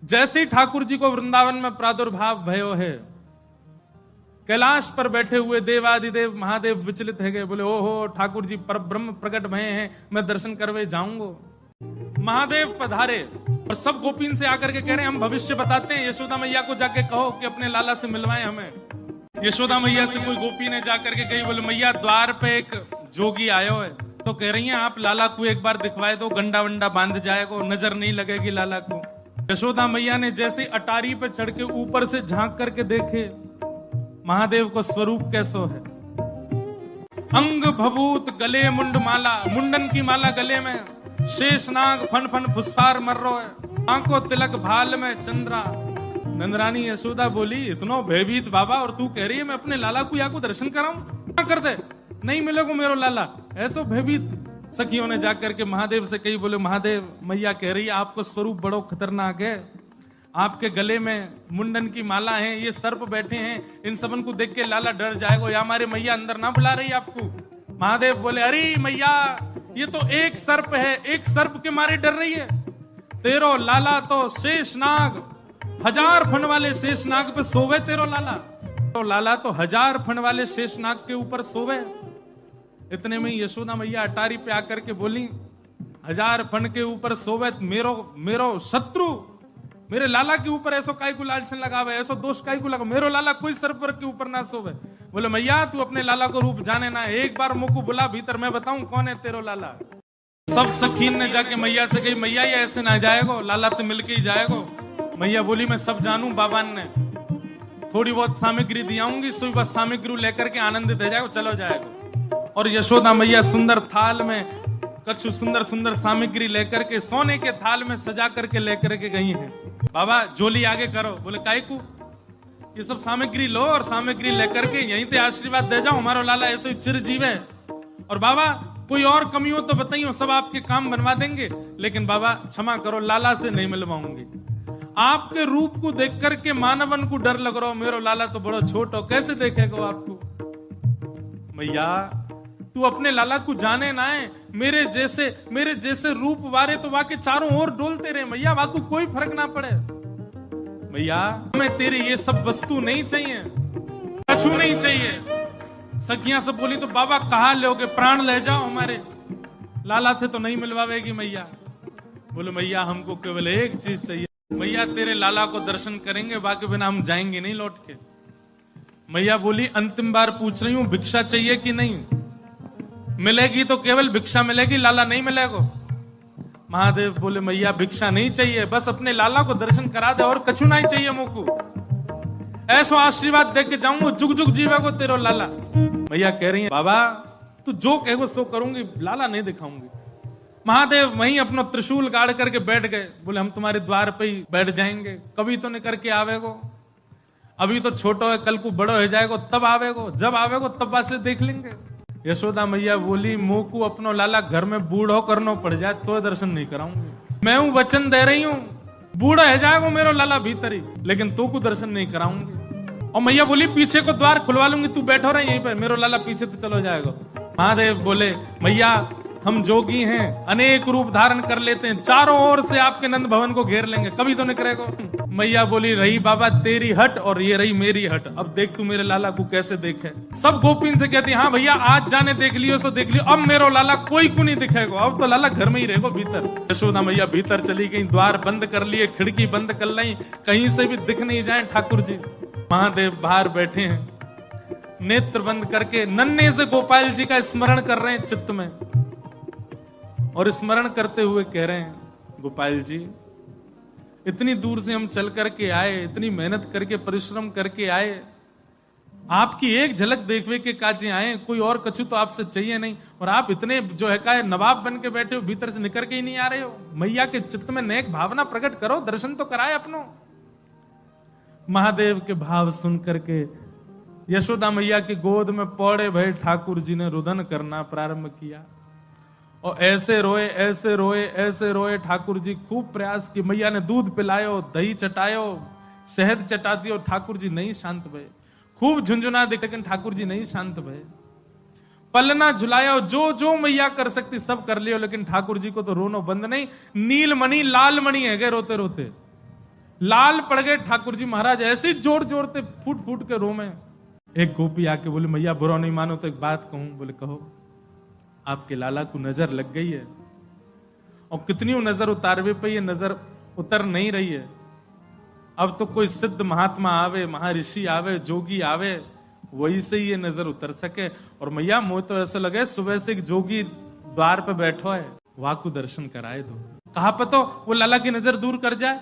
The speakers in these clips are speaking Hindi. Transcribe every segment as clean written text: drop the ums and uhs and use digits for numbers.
जैसे ही ठाकुर जी को वृंदावन में प्रादुर्भाव भयो है, कैलाश पर बैठे हुए देवादिदेव महादेव विचलित है गए, बोले ओहो ठाकुर जी पर ब्रह्म प्रकट भये हैं, मैं दर्शन करवे जाऊंगा। महादेव पधारे और सब गोपीन से आकर के कह रहे हैं हम भविष्य बताते हैं, यशोदा मैया को जाके कहो कि अपने लाला से मिलवाएं हमें। यशोदा मैया से कोई गोपी ने जाकर के कही, बोले मैया द्वार पे एक जोगी आयो है, तो कह रही हैं आप लाला को एक बार दिखवाए दो, गंडा वंडा बांध जाएगा, नजर नहीं लगेगी लाला को। यशोदा मैया ने जैसे अटारी पे चढ़ के ऊपर से झांक करके देखे महादेव को स्वरूप कैसो है, अंग भभूत गले मुंड माला, मुंडन की माला गले में, शेषनाग फन फन फुसफार मर रो है, आंखों तिलक भाल में चंद्रा। नंदरानी यशोदा बोली इतनो भयभीत बाबा, और तू कह रही है मैं अपने लाला को या को दर्शन कराऊं, क्या कर दे नहीं मिलेगा मेरो लाला, ऐसो भयभीत। सखियों ने जाकर के महादेव से कही, बोले महादेव मैया कह रही है आपको स्वरूप बड़ो खतरनाक है, आपके गले में मुंडन की माला है, ये सर्प बैठे हैं, इन सबन को देख के लाला डर जाएगा, या हमारे मैया अंदर ना बुला रही आपको। महादेव बोले अरे मैया ये तो एक सर्प है, एक सर्प के मारे डर रही है, तेरो लाला तो शेषनाग 1000 फन वाले शेषनाग पे सोवे, तेरो लाला तो लाला तो 1000 फन वाले शेषनाग के ऊपर सोवे। इतने में यशोदा मैया अटारी पे आकर के बोली 1000 फन के ऊपर सोवे, मेरो शत्रु मेरे लाला के ऊपर ऐसो काय को लालचन लगावे, ऐसो दोष काय को लगा, मेरो लाला कोई सर्प के ऊपर ना सोवे। बोले मैया तू अपने लाला को रूप जाने ना, एक बार मुझको बुला भीतर, मैं बताऊं कौन है तेरो लाला। सब सखीन ने जाके मैया से कही मैया ये ऐसे ना जाएगो, लाला तो मिलके ही जाएगो। मैया बोली मैं सब जानू, बाबा ने थोड़ी बहुत सामग्री दियाऊंगी, सुई बस सामग्री लेकर के आनंदित हो जाएगो, चलो जाएगो। और यशोदा मैया सुंदर थाल में कछु सुंदर सुंदर सामग्री लेकर के सोने के थाल में सजा करके लेकर के गई हैं। बाबा झोली आगे करो, बोले काय को, ये सब सामग्री लो और सामग्री लेकर के यहीं पे आशीर्वाद दे जाओ, हमारा लाला ऐसे चिरजीव है। और बाबा कोई और कमी हो तो बताइए, सब आपके काम बनवा देंगे, लेकिन बाबा क्षमा करो लाला से नहीं मिलवाऊंगी। आपके रूप को देख करके मानवन को डर लग रहा हो, मेरो लाला तो बड़ा छोट हो, कैसे देखेगा आपको। मैया तू अपने लाला को जाने ना है, मेरे जैसे रूप वारे तो वाके चारों ओर डोलते रहे मैया, वाकू कोई फर्क ना पड़े। मैया हमें तेरी ये सब वस्तु नहीं चाहिए, कछु नहीं चाहिए। सखियां सब बोली तो बाबा कहा लोगे, प्राण ले जाओ हमारे, लाला से तो नहीं मिलवावेगी मैया। बोले मैया हमको केवल एक चीज चाहिए, मैया तेरे लाला को दर्शन करेंगे, बाकी बिना हम जाएंगे नहीं लौट के। मैया बोली अंतिम बार पूछ रही हूं भिक्षा चाहिए कि नहीं, मिलेगी तो केवल भिक्षा मिलेगी, लाला नहीं मिलेगा। महादेव बोले मैया भिक्षा नहीं चाहिए, बस अपने लाला को दर्शन करा दे और कछु नहीं चाहिए मुझको, ऐसो आशीर्वाद दे के जाऊंगा, जुग जुग जीवेगो तेरो लाला। मैया कह रही है बाबा तू जो कहेगो सो करूंगी, लाला नहीं दिखाऊंगी। महादेव वहीं अपना त्रिशूल गाड़ करके बैठ गए, बोले हम तुम्हारे द्वार पे ही बैठ जाएंगे, कभी तो नहीं करके आवेगो, अभी तो छोटो है, कल को बड़ो हो जाएगो तब आवेगो, जब आवेगो तब वासे देख लेंगे। यशोदा मैया बोली मुंह को अपनो लाला घर में बूढ़ो करना पड़ जाए तो दर्शन नहीं कराऊंगी, मैं हूं वचन दे रही हूं, बूढ़ा है जाएगा मेरो लाला भीतर ही, लेकिन तो को दर्शन नहीं कराऊंगी। और मैया बोली पीछे को द्वार खुलवा लूंगी, तू बैठो रहे यहीं पर, मेरो लाला पीछे तो चलो जाएगा। महादेव बोले मैया हम जोगी हैं, अनेक रूप धारण कर लेते हैं, चारों ओर से आपके नंद भवन को घेर लेंगे, कभी तो नहीं करेगा। मैया बोली रही बाबा तेरी हट और ये रही मेरी हट, अब देख तू मेरे लाला को कैसे देखे। सब गोपीन से कहती हाँ भैया आज जाने देख लियो सो देख लियो, अब मेरो लाला कोई को नहीं दिखेगा, अब तो लाला घर में ही रहेगा भीतर। यशोदा मैया भीतर चली गई, द्वार बंद कर लिए, खिड़की बंद कर ली, कहीं से भी दिख नहीं जाए ठाकुर जी। महादेव बाहर बैठे हैं, नेत्र बंद करके नन्हे से गोपाल जी का स्मरण कर रहे हैं चित्त में, और स्मरण करते हुए कह रहे हैं गोपाल जी इतनी दूर से हम चल करके आए, इतनी मेहनत करके परिश्रम करके आए, आपकी एक झलक देखने के काजे आए, कोई और कछु तो आपसे चाहिए नहीं, और आप इतने जो है का नवाब बन के बैठे हो, भीतर से निकल के ही नहीं आ रहे हो। मैया के चित्त में नेक भावना प्रकट करो, दर्शन तो कराए अपनो। महादेव के भाव सुन करके यशोदा मैया की गोद में पौड़े भय ठाकुर जी ने रुदन करना प्रारंभ किया, और ऐसे रोए ऐसे रोए ऐसे रोए। ठाकुर जी खूब प्रयास की, मैया ने दूध पिलायो, दही चटायो, शहद चटा दियो, ठाकुर जी नहीं शांत भये। खूब झुंझुना दे, लेकिन ठाकुर जी नहीं शांत भये। पलना झुलायो, जो जो मैया कर सकती सब कर लियो, लेकिन ठाकुर जी को तो रोनो बंद नहीं। नीलमणि लालमणि है गए रोते रोते, लाल पड़ गए ठाकुर जी महाराज, ऐसे जोर जोरते फूट फूट के रो में। एक गोपी आके बोले मैया बुरा नहीं मानो तो एक बात कहूं। बोले कहो। आपके लाला को नजर लग गई है, और कितनी नजर उतारवे पे ये नजर उतर नहीं रही है। अब तो कोई सिद्ध महात्मा आवे, महर्षि आवे, जोगी आवे, वही से ये नजर उतर सके। और मैया मुझे तो ऐसा लगे सुबह से एक जोगी द्वार पे बैठो है, वहां को दर्शन कराए दो। कहा पतो वो लाला की नजर दूर कर जाए।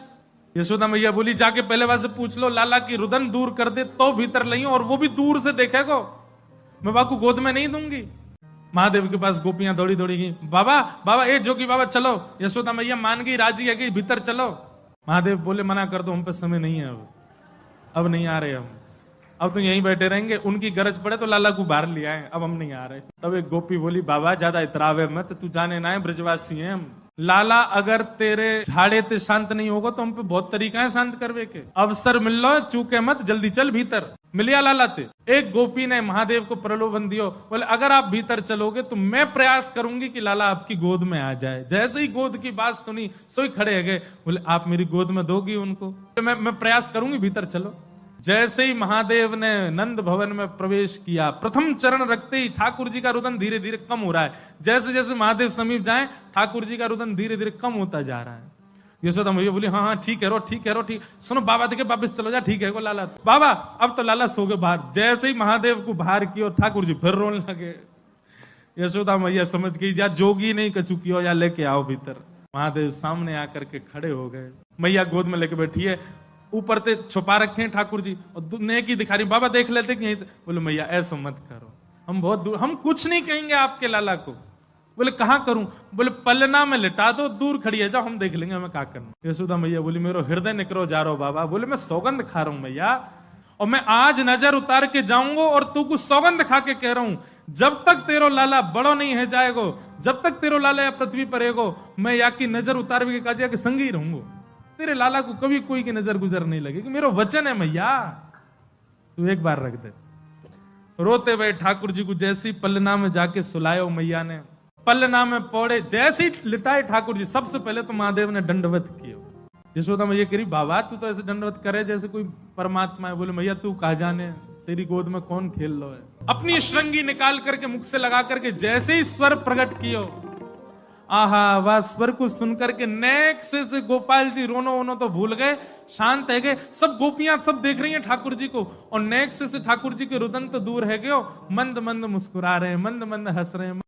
यशोदा मैया बोली जाके पहले वहां से पूछ लो, लाला की रुदन दूर कर दे तो भीतर लइयो, और वो भी दूर से देखेगो, मैं वहां को गोद में नहीं दूंगी। महादेव के पास गोपियां दौड़ी दौड़ी गई, बाबा बाबा ए जोगी बाबा चलो। यशोदा मैया मान गई, राजी है कि भीतर चलो। महादेव बोले मना कर दो, हम पे समय नहीं है, अब नहीं आ रहे हम, अब तो यहीं बैठे रहेंगे, उनकी गरज पड़े तो लाला को बाहर ले आए, अब हम नहीं आ रहे। तब एक गोपी बोली बाबा ज्यादा इतरावे मत, तू जाने ना है ब्रजवासी हैं हम। लाला अगर तेरे झाड़े ते शांत नहीं होगा तो हम पे बहुत तरीका है शांत करवे के। अवसर मिल लो, चूके मत, जल्दी चल भीतर। मिलिया लाला ते। एक गोपी ने महादेव को प्रलोभन दियो, बोले अगर आप भीतर चलोगे तो मैं प्रयास करूंगी कि लाला आपकी गोद में आ जाए। जैसे ही गोद की बात सुनी सोई खड़े है गए, बोले आप मेरी गोद में दोगी उनको? मैं प्रयास करूंगी, भीतर चलो। जैसे ही महादेव ने नंद भवन में प्रवेश किया, प्रथम चरण रखते ही ठाकुर जी का रुदन धीरे धीरे कम हो रहा है। जैसे जैसे महादेव समीप जाए, ठाकुर जी का रुदन धीरे धीरे कम होता जा रहा है। यशोदा मैया बोली हाँ हाँ ठीक है रो, ठीक है रो, ठीक। सुनो बाबा देखे वापिस चलो जा, ठीक है को लाला बाबा। अब तो लाला सो गए बाहर। जैसे ही महादेव को बाहर किया, ठाकुर जी फिर रोने लगे। यशोदा मैया समझ गई या जोगी नहीं कछु कियो, या लेके आओ भीतर। महादेव सामने आकर के खड़े हो गए, मैया गोद में लेके बैठी है, ऊपर ते छुपा रखे हैं ठाकुर जी, और नेकी दिखा रही। बाबा देख लेते कि यहीं। बोले मैया ऐसा मत करो, हम बहुत दूर, हम कुछ नहीं कहेंगे आपके लाला को। बोले कहां करूं? बोले पलना में लिटा दो, दूर खड़ी है, जाओ हम देख लेंगे हमें क्या करना। यशोदा मैया बोली मेरो हृदय निकरो जा रहा बाबा। बोले मैं सौगंध खा रहा हूं मैया, और मैं आज नजर उतार के जाऊंगा, और तू कुछ सौगंध खा के कह रहा हूं, जब तक तेरो लाला बड़ो नहीं है जाएगो, जब तक तेरो लाला पृथ्वी पर रहेगो, मैं या की नजर उतार के काजिया के संग ही रहूंगा। तेरे लाला को कभी कोई की नजर गुजर नहीं लगेगी, मेरा वचन है मैया, तू एक बार रख दे। रोते हुए ठाकुर जी को जैसी पलना में जाके सुलायो मैया ने, पलना में पौड़े जैसी लिटाए ठाकुर जी, सबसे पहले तो महादेव ने दंडवत किया। यशोदा मैया कह रही बाबा तू तो ऐसे दंडवत करे जैसे कोई परमात्मा है। बोले मैया तू कहा जाने, तेरी गोद में कौन खेल लो है। अपनी श्रृंगी निकाल करके मुख से लगा करके जैसे ही स्वर प्रकट कियो, आहा वह स्वर को सुनकर के नेक से गोपाल जी रोनो वोनो तो भूल गए, शांत है गए। सब गोपियां सब देख रही हैं ठाकुर जी को, और नेक से ठाकुर जी के रुदन तो दूर है गयो, मंद मंद मुस्कुरा रहे हैं, मंद मंद हंस रहे हैं।